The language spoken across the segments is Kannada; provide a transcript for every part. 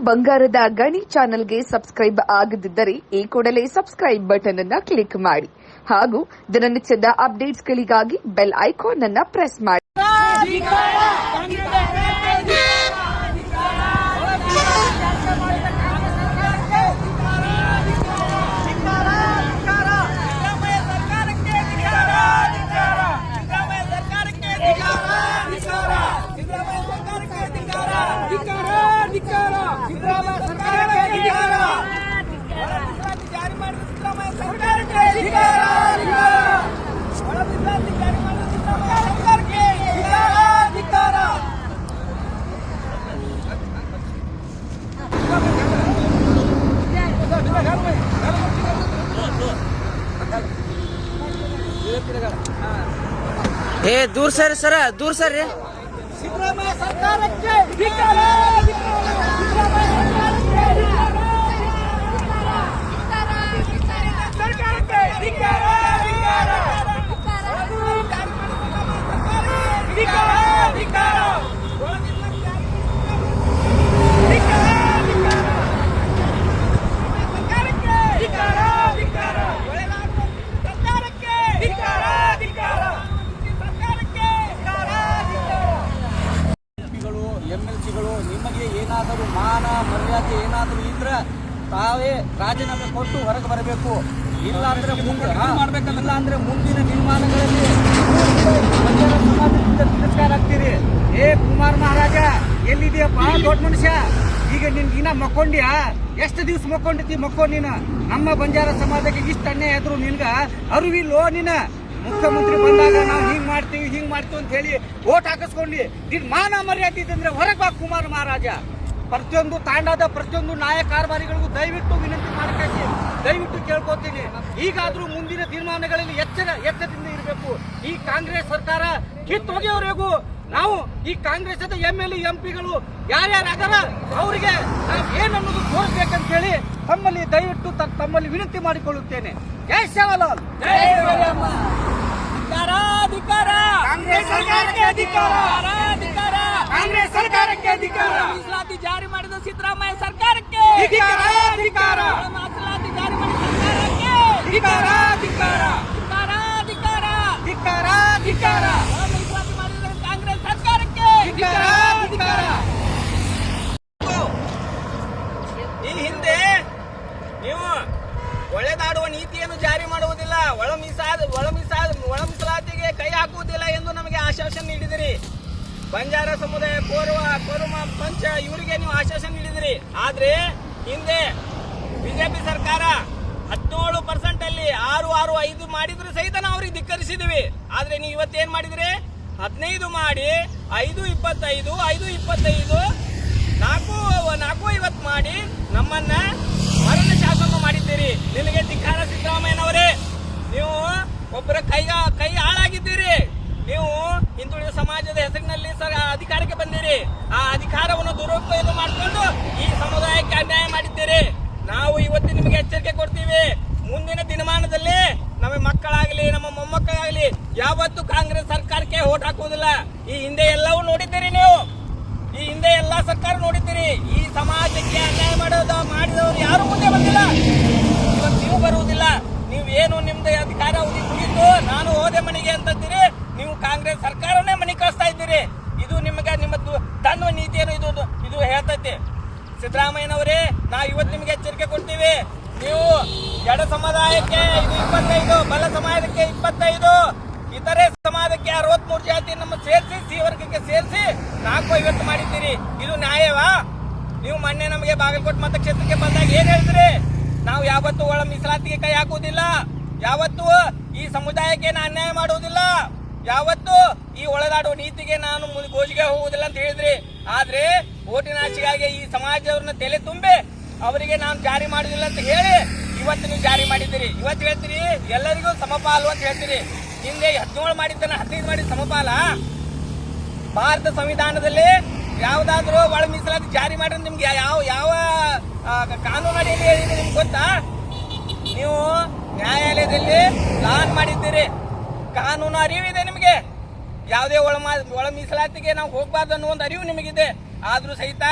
ಬಂಗಾರದ ಗಣಿ ಚಾನೆಲ್ಗೆ ಸಬ್ಸ್ಕ್ರೈಬ್ ಆಗದಿದ್ದರೆ ಈ ಕೂಡಲೇ ಸಬ್ಸ್ಕ್ರೈಬ್ ಬಟನ್ ಅನ್ನು ಕ್ಲಿಕ್ ಮಾಡಿ ಹಾಗೂ ದಿನನಿತ್ಯದ ಅಪ್ಡೇಟ್ಸ್ಗಳಿಗಾಗಿ ಬೆಲ್ ಐಕಾನ್ ಅನ್ನು ಪ್ರೆಸ್ ಮಾಡಿ. दूर सर दूर सर सिद्धरामಯ್ಯ ಸರ್ಕಾರಕ್ಕೆ ಧಿಕ್ಕಾರ ನಿಮಗೆ ಏನಾದರೂ ಮಾನ ಮರ್ಯಾದೆ ಏನಾದರೂ ಇದ್ರೆ ತಾವೇ ರಾಜೀನಾಮೆ ಕೊಟ್ಟು ಹೊರಗೆ ಬರಬೇಕು. ಇಲ್ಲ ಅಂದ್ರೆ ಮುಂದಿನ ನಿರ್ಮಾಣಗಳಲ್ಲಿ ಸಮಾಜದಿಂದ ತಿರಸ್ಕಾರ ಆಗ್ತೀರಿ. ಕುಮಾರ್ ಮಹಾರಾಜ ಎಲ್ಲಿದೆಯಪ್ಪ ದೊಡ್ಡ ಮನುಷ್ಯ? ಈಗ ನಿನ್ನ ಮಕ್ಕೊಂಡ್ಯಾ? ಎಷ್ಟು ದಿವ್ಸ ಮಕ್ಕೊಂಡ್ ನೀನು? ನಮ್ಮ ಬಂಜಾರ ಸಮಾಜಕ್ಕೆ ಇಷ್ಟ ಅನ್ಯಾಯ ಆದ್ರೂ ನಿನ್ಗ ಅರಿವಿಲ್ಲೋ? ನೀನ ಮುಖ್ಯಮಂತ್ರಿ ಬಂದಾಗ ನಾವು ಹಿಂಗ್ ಮಾಡ್ತೀವಿ ಅಂತ ಹೇಳಿ ಓಟ್ ಹಾಕಿಸ್ಕೊಂಡಿ ನಿನ್ ಮಾನ ಮರ್ಯಾದೆ ಇದ್ದಂದ್ರೆ ಹೊರಗೆ ಬಾ ಕುಮಾರ್ ಮಹಾರಾಜ. ಪ್ರತಿಯೊಂದು ತಾಂಡಾದ ಪ್ರತಿಯೊಂದು ನಾಯಕ ಕಾರ್ಯಭಾರಿಗಳಿಗೂ ದಯವಿಟ್ಟು ವಿನಂತಿ ಮಾಡಕ್ಕೆ ದಯವಿಟ್ಟು ಕೇಳ್ಕೊತೀನಿ. ಈಗಾದ್ರೂ ಮುಂದಿನ ತೀರ್ಮಾನಗಳಲ್ಲಿ ಎಚ್ಚರದಿಂದ ಇರಬೇಕು. ಈ ಕಾಂಗ್ರೆಸ್ ಸರ್ಕಾರ ಕಿತ್ತೋಗಿಯವರೆಗೂ ನಾವು ಈ ಕಾಂಗ್ರೆಸ್ದ MLA MP ಗಳು ಯಾರ್ಯಾರ ಅವರಿಗೆ ನಾವು ಏನನ್ನೋದು ತೋರಿಸ್ಬೇಕಂತ ಹೇಳಿ ದಯವಿಟ್ಟು ತಮ್ಮಲ್ಲಿ ವಿನಂತಿ ಮಾಡಿಕೊಳ್ಳುತ್ತೇನೆ. ಜೈ ಸೇವಾಲಾಲ್. ಕಾಂಗ್ರೆಸ್ ಸರ್ಕಾರಕ್ಕೆ ಅಧಿಕಾರ. ಮೀಸಲಾತಿ ಜಾರಿ ಮಾಡಿದ ಸಿದ್ದರಾಮಯ್ಯ ಸರ್ಕಾರಕ್ಕೆ ಮೀಸಲಾತಿ ಜಾರಿ ಮಾಡಿದ ಕಾಂಗ್ರೆಸ್ ಸರ್ಕಾರಕ್ಕೆ ಈ ಹಿಂದೆ ನೀವು ಒಳ್ಳೆದಾಡುವ ನೀತಿಯನ್ನು ಜಾರಿ ಮಾಡುವುದಿಲ್ಲ, ಒಳ ಮೀಸಲಾತಿಗೆ ಕೈ ಹಾಕುವುದಿಲ್ಲ ಎಂದು ನಮಗೆ ಆಶ್ವಾಸನೆ ನೀಡಿದಿರಿ. ಬಂಜಾರ ಸಮುದಾಯ ಕೋರಮ ಪಂಚ ಇವರಿಗೆ ನೀವು ಆಶ್ವಾಸನೆ ನೀಡಿದಿರಿ. ಆದ್ರೆ ಹಿಂದೆ ಬಿಜೆಪಿ ಸರ್ಕಾರ 17% ಅಲ್ಲಿ 6.5 ಮಾಡಿದ್ರು ಸಹಿತ ನಾವು ಅವ್ರಿಗೆ ಧಿಕ್ಕರಿಸಿದ್ವಿ. ಆದ್ರೆ ನೀವು ಇವತ್ತೇನ್ ಮಾಡಿದ್ರಿ? 15 ಮಾಡಿ 5.25 4.50 ಮಾಡಿ ನಮ್ಮನ್ನ ಮರಣ ಶಾಸನ ಮಾಡಿದ್ದೀರಿ. ನಿಮಗೆ ಧಿಕ್ಕಾರ ಸಿದ್ದರಾಮಯ್ಯನವರೇ. ನೀವು ಒಬ್ಬರ ಕೈ ಹಾಳಾಗಿದ್ದೀರಿ. ನೀವು ಹಿಂದುಳಿದ ಸಮಾಜದ ಹೆಸರಿನಲ್ಲಿ ಅಧಿಕಾರಕ್ಕೆ ಬಂದಿರಿ. ಆ ಅಧಿಕಾರವನ್ನು ದುರುಪಯೋಗ ಮಾಡಿಕೊಂಡು ಈ ಸಮುದಾಯಕ್ಕೆ ಅನ್ಯಾಯ ಮಾಡಿದ್ದೀರಿ. ನಾವು ಇವತ್ತು ನಿಮಗೆ ಎಚ್ಚರಿಕೆ ಕೊಡ್ತೀವಿ. ಮುಂದಿನ ದಿನಮಾನದಲ್ಲಿ ನಮ್ಮ ಮಕ್ಕಳಾಗಲಿ ನಮ್ಮ ಮೊಮ್ಮಕ್ಕಳಾಗಲಿ ಯಾವತ್ತೂ ಕಾಂಗ್ರೆಸ್ ಸರ್ಕಾರಕ್ಕೆ ಓಟ್ ಹಾಕುವುದಿಲ್ಲ. ಈ ಹಿಂದೆ ಎಲ್ಲವೂ ನೋಡಿದ್ದೀರಿ ನೀವು. ಈ ಹಿಂದೆ ಎಲ್ಲಾ ಸರ್ಕಾರ ನೋಡಿದ್ದೀರಿ. ಈ ಸಮಾಜಕ್ಕೆ ಅನ್ಯಾಯ ಮಾಡಿದವರು ಯಾರು ಮುಂದೆ ಬಂದಿಲ್ಲ. ಇವತ್ತು ನೀವು ಬರುವುದಿಲ್ಲ. ನೀವೇನು ನಿಮ್ದು ಅಧಿಕಾರ ಮುಗಿತು ನಾನು ಹೋದೆ ಮನೆಗೆ ಅಂತೀರಿ. ನೀವು ಕಾಂಗ್ರೆಸ್ ಸರ್ಕಾರನೇ ಮನೆ ಕಳಿಸ್ತಾ ಇದ್ದೀರಿ. ಇದು ನಿಮ್ಮದು ತನ್ನುವ ನೀತಿಯನ್ನು ಇದು ಹೇಳ್ತೈತಿ. ಸಿದ್ದರಾಮಯ್ಯನವರೇ, ನಾವು ಇವತ್ತು ನಿಮಗೆ ಎಚ್ಚರಿಕೆ ಕೊಡ್ತೀವಿ. ನೀವು ಎಡ ಸಮಾದಾಯಕ್ಕೆ 25, ಬಲ ಸಮಾಜಕ್ಕೆ 25, ಇತರೆ ಸಮಾಜಕ್ಕೆ 63 ಜಾತಿ ನಮ್ಮ ಸೇರಿಸಿ ಸಿ ವರ್ಗಕ್ಕೆ ಸೇರಿಸಿ 450 ಮಾಡಿದ್ದೀರಿ. ಇದು ನ್ಯಾಯವಾ? ನೀವು ಮೊನ್ನೆ ನಮಗೆ ಬಾಗಲಕೋಟೆ ಮತಕ್ಷೇತ್ರಕ್ಕೆ ಬಂದಾಗ ಏನ್ ಹೇಳಿದ್ರಿ? ನಾವು ಯಾವತ್ತೂ ಒಳ ಮೀಸಲಾತಿಗೆ ಕೈ ಹಾಕುವುದಿಲ್ಲ, ಯಾವತ್ತೂ ಈ ಸಮುದಾಯಕ್ಕೆ ಅನ್ಯಾಯ ಮಾಡುವುದಿಲ್ಲ, ಯಾವತ್ತೂ ಈ ಒಳಗಾಡುವ ನೀತಿಗೆ ನಾನು ಗೋಜಿಗೆ ಹೋಗುವುದಿಲ್ಲ ಅಂತ ಹೇಳಿದ್ರಿ. ಆದ್ರೆ ಓಟಿನ ಆಶೆಗಾಗಿ ಈ ಸಮಾಜವನ್ನ ತಲೆ ತುಂಬಿ ಅವರಿಗೆ ನಾನು ಜಾರಿ ಮಾಡುವುದಿಲ್ಲ ಅಂತ ಹೇಳಿ ಇವತ್ತು ನೀವು ಜಾರಿ ಮಾಡಿದ್ದೀರಿ. ಇವತ್ತು ಹೇಳ್ತೀರಿ ಎಲ್ಲರಿಗೂ ಸಮಪಾಲು ಅಂತ ಹೇಳ್ತೀರಿ. ಹಿಂದೆ 17 ಮಾಡಿದ್ದನ್ನ 15 ಮಾಡಿದ ಸಮಪಾಲ? ಭಾರತ ಸಂವಿಧಾನದಲ್ಲಿ ಯಾವ್ದಾದ್ರು ಒಳ ಮೀಸಲಾತಿ ಜಾರಿ ಮಾಡಿದ್ರೆ ನಿಮ್ಗೆ ಯಾವ ಕಾನೂನು ಅಡಿಯಲ್ಲಿ ಹೇಳಿದ್ರೆ ನಿಮ್ಗೆ ಗೊತ್ತಾ? ನೀವು ನ್ಯಾಯಾಲಯದಲ್ಲಿ ಲಾನ್ ಮಾಡಿದ್ದೀರಿ. ಕಾನೂನು ಅರಿವಿದೆ ನಿಮಗೆ. ಯಾವುದೇ ಒಳ ಮೀಸಲಾತಿಗೆ ನಾವು ಹೋಗಬಾರ್ದು ಅನ್ನೋ ಒಂದು ಅರಿವು ನಿಮಗಿದೆ. ಆದ್ರೂ ಸಹಿತ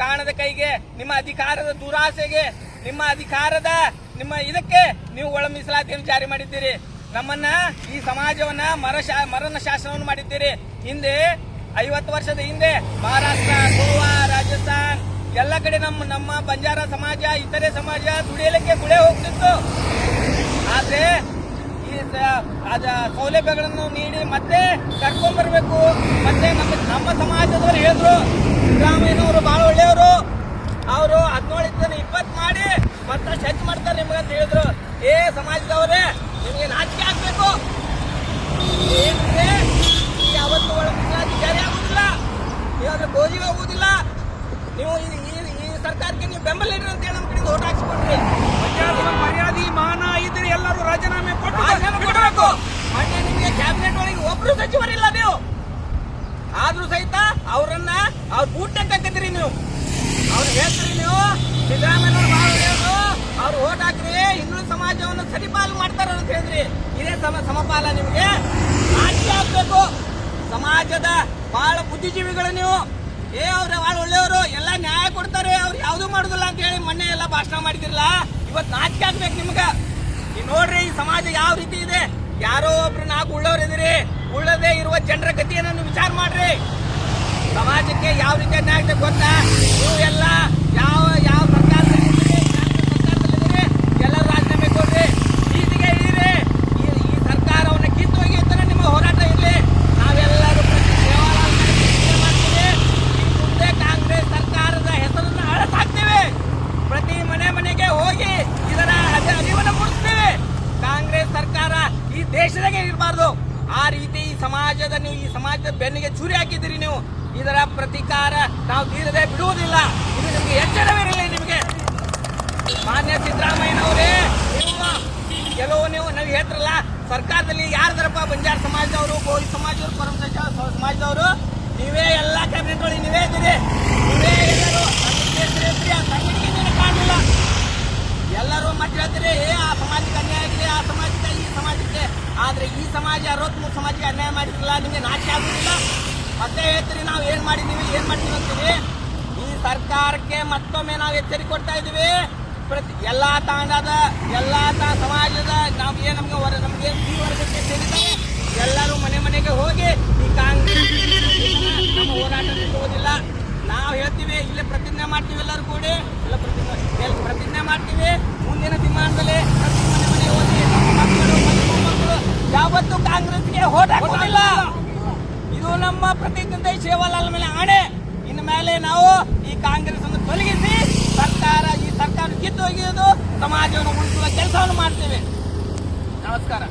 ಕಾಣದ ಕೈಗೆ, ನಿಮ್ಮ ಅಧಿಕಾರದ ದುರಾಸೆಗೆ, ನಿಮ್ಮ ಇದಕ್ಕೆ ನೀವು ಒಳ ಮೀಸಲಾತಿಯನ್ನು ಜಾರಿ ಮಾಡಿದ್ದೀರಿ. ನಮ್ಮನ್ನ ಈ ಸಮಾಜವನ್ನ ಮರಣ ಶಾಸನವನ್ನು ಮಾಡಿದ್ದೀರಿ. ಹಿಂದೆ 50 ವರ್ಷದ ಹಿಂದೆ ಮಹಾರಾಷ್ಟ್ರ, ಗೋವಾ, ರಾಜಸ್ಥಾನ್ ಎಲ್ಲ ಕಡೆ ನಮ್ಮ ಬಂಜಾರ ಸಮಾಜ, ಇತರೆ ಸಮಾಜ ದುಡಿಯಲಿಕ್ಕೆ ಗುಳೆ ಹೋಗ್ತಿತ್ತು. ಆದ್ರೆ ಈ ಸೌಲಭ್ಯಗಳನ್ನು ನೀಡಿ ಮತ್ತೆ ಕರ್ಕೊಂಡ್ ಬರ್ಬೇಕು. ಮತ್ತೆ ನಮ್ಮ ಸಮಾಜದವರು ಹೇಳಿದ್ರು, ಸಿದ್ದರಾಮಯ್ಯನವರು ಬಹಳ ಒಳ್ಳೆಯವರು, ಅವರು 17-20 ಮಾಡಿ ಮತ್ತಷ್ಟು ಹೆಚ್ಚು ಮಾಡ್ತಾರೆ ನಿಮ್ಗಂತ ಹೇಳಿದ್ರು. ಸಮಾಜದವರೇ, ನಿಮಗೆ ನಾಚಿಕೆ ಆಗ್ಬೇಕು. ಯಾವತ್ತು ಒಳ ಮೀಸಲಾತಿ ಜಾರಿ ಆಗುದಿಲ್ಲ, ನೀವು ಅದ್ರ ಗೋಜಿಗೆ ಹೋಗುದಿಲ್ಲ. ನೀವು ಈ ಸರ್ಕಾರಕ್ಕೆ ನೀವು ಬೆಂಬಲ ಇಡ್ರಿ ಅಂತ ಹೇಳಿ ನಮ್ಮ ಕಡೆ ಓಟ್ ಹಾಕ್ಸ್ಕೊಡ್ರಿ. ಮರ್ಯಾದೆ ಮಾನ ಇದ್ರೆ ಎಲ್ಲರೂ ರಾಜೀನಾಮೆ ಕೊಡಬೇಕು. ಮೊನ್ನೆ ನಿಮಗೆ ಕ್ಯಾಬಿನೆಟ್ ಒಳಗೆ ಒಬ್ರು ಸಚಿವರಿಲ್ಲ. ನೀವು ಆದ್ರೂ ಸಹಿತ ಅವ್ರನ್ನ ಬೂಟ್ ಹಾಕತ್ತೀರಿ. ನೀವು ಅವ್ರು ಹೇಳ್ತೀರಿ, ನೀವು ಸಿದ್ದರಾಮಯ್ಯನವ್ರು ಬಹಳ ಒಳ್ಳೆಯವರು, ಅವ್ರು ಓಟ್ ಹಾಕ್ರಿ, ಹಿಂದುಳಿದ ಸಮಾಜವನ್ನು ಸರಿಪಾಲು ಮಾಡ್ತಾರ ಅಂತ ಹೇಳಿದ್ರಿ. ಇದೇ ಸಮಪಾಲ ನಿಮಗೆ ನಾಚಿಕೆ ಆಗ್ಬೇಕು. ಸಮಾಜದ ಬಹಳ ಬುದ್ಧಿಜೀವಿಗಳು ನೀವು. ಅವ್ರು ಬಹಳ ಒಳ್ಳೆಯವರು, ಎಲ್ಲ ನ್ಯಾಯ ಕೊಡ್ತಾರೆ, ಅವ್ರು ಯಾವ್ದು ಮಾಡುದಿಲ್ಲ ಅಂತ ಹೇಳಿ ಮೊನ್ನೆ ಎಲ್ಲ ಭಾಷಣ ಮಾಡಿದಿರಲ್ಲ. ಇವತ್ತು ನಾಚಿಕೆ ಆಗ್ಬೇಕು ನಿಮ್ಗ. ಈ ನೋಡ್ರಿ ಈ ಸಮಾಜ ಯಾವ ರೀತಿ ಇದೆ. ಯಾರೋ ಒಬ್ರು 4 ಉಳ್ಳವ್ರು ಇದ್ದೀರಿ. ಉಳ್ಳದೇ ಇರುವ ಜನರ ಗತಿಯನ್ನು ವಿಚಾರ ಮಾಡ್ರಿ. ಸಮಾಜಕ್ಕೆ ಯಾವ ರೀತಿ ನ್ಯಾಯ ಗೊತ್ತಾ? ನೀವು ಎಲ್ಲ ಯಾವ ಸರ್ಕಾರದಲ್ಲಿದ್ದೀರಿ, ಎಲ್ಲರೂ ರಾಜೀನಾಮೆ ಕೊಡ್ರಿ, ಬೀದಿಗೆ ಇಳಿರಿ. ಈ ಸರ್ಕಾರವನ್ನು ಕಿತ್ತೋಗಿ ಅಂತ ನಿಮ್ಮ ಹೋರಾಟ ಇರಲಿ. ನಾವೆಲ್ಲರೂ ಮಾಡ್ತೀವಿ. ಈ ಮುಂದೆ ಕಾಂಗ್ರೆಸ್ ಸರ್ಕಾರದ ಹೆಸರನ್ನು ಅಳಸಾಕ್ತೇವೆ. ಪ್ರತಿ ಮನೆಗೆ ಹೋಗಿ ಇದರ ಅರಿವನ್ನು ಮೂಡಿಸ್ತೇವೆ. ಕಾಂಗ್ರೆಸ್ ಸರ್ಕಾರ ಈ ದೇಶದಾಗೆ ಇರಬಾರ್ದು. ಆ ರೀತಿ ಈ ಸಮಾಜದ ಬೆನ್ನಿಗೆ ಚೂರಿ ಹಾಕಿದ್ದೀರಿ ನೀವು. ಇದರ ಪ್ರತೀಕಾರ ನಾವು ತೀರದೆ ಬಿಡುವುದಿಲ್ಲ. ಇದು ನಿಮಗೆ ಎಚ್ಚರವಿರಲಿ. ನಿಮಗೆ ಮಾನ್ಯ ಸಿದ್ದರಾಮಯ್ಯನವರೇ, ನೀವು ಹೇಳ್ತಿರಲ್ಲ, ಸರ್ಕಾರದಲ್ಲಿ ಯಾರದರಪ್ಪ ಬಂಜಾರ ಸಮಾಜದವರು, ಗೋವಿ ಸಮಾಜದವರು, ಪರಮ ಸಮಾಜದವರು, ನೀವೇ ಎಲ್ಲ ಕ್ಯಾಬಿನೆಟ್ ಒಳಗೆ ನೀವೇ ಇದ್ದೀರಿ. ನೀವೇ ಎಲ್ಲರೂ ಸಂಘಟನೆ ಕಾಣಲಿಲ್ಲ. ಎಲ್ಲರೂ ಮತ್ತೆ ಹೇಳ್ತೀರಿ, ಆ ಸಮಾಜಕ್ಕೆ ಅನ್ಯಾಯ ಆಗಿದೆ, ಆ ಸಮಾಜಕ್ಕೆ, ಈ ಸಮಾಜಕ್ಕೆ. ಆದ್ರೆ ಈ ಸಮಾಜ 63 ಸಮಾಜಕ್ಕೆ ಅನ್ಯಾಯ ಮಾಡಿದ್ರಲ್ಲ, ನಿಮಗೆ ನಾಚಿಕೆ ಆಗುದಿಲ್ಲ. ಮತ್ತೆ ಹೇಳ್ತೀರಿ ನಾವು ಏನ್ ಮಾಡ್ತೀವಿ ಅಂತೀವಿ. ಈ ಸರ್ಕಾರಕ್ಕೆ ಮತ್ತೊಮ್ಮೆ ನಾವು ಎಚ್ಚರಿಕೆ ಕೊಡ್ತಾ ಇದೀವಿ. ಎಲ್ಲಾ ತಾಂಡದ ಸಮಾಜದ ನಮ್ಗೆ ಈ ವರ್ಗಕ್ಕೆ ಸೇರಿದ್ದಾರೆ ಎಲ್ಲರೂ ಮನೆಗೆ ಹೋಗಿ ಈ ಕಾಂಗ್ರೆಸ್ ನಮ್ಮ ಹೋರಾಟ ನಿಲ್ಲುವುದಿಲ್ಲ. ನಾವು ಹೇಳ್ತೀವಿ, ಇಲ್ಲೇ ಪ್ರತಿಜ್ಞೆ ಮಾಡ್ತೀವಿ, ಎಲ್ಲರೂ ಕೂಡಿ ಪ್ರತಿಜ್ಞೆ ಮಾಡ್ತೀವಿ. ಮುಂದಿನ ದಿನಮಾನದಲ್ಲಿ ಮನೆ ಹೋಗಿ ನಮ್ಮ ಮಕ್ಕಳು ಯಾವತ್ತೂ ಕಾಂಗ್ರೆಸ್ಗೆ ಓಟ್ ಹಾಕುವುದಿಲ್ಲ. ಇದು ನಮ್ಮ ಪ್ರತಿಜ್ಞೆ, ಸೇವಾಲಾಲ್ ಮೇಲೆ ಆಣೆ. ಇನ್ನು ಮೇಲೆ ನಾವು ಈ ಕಾಂಗ್ರೆಸ್ ಅನ್ನು ತೊಲಗಿಸಿ ಈ ಸರ್ಕಾರ ಕಿತ್ತೊಗೆಯುವುದು, ಸಮಾಜವನ್ನು ಉಳಿಸುವ ಕೆಲಸವನ್ನು ಮಾಡ್ತೇವೆ. ನಮಸ್ಕಾರ.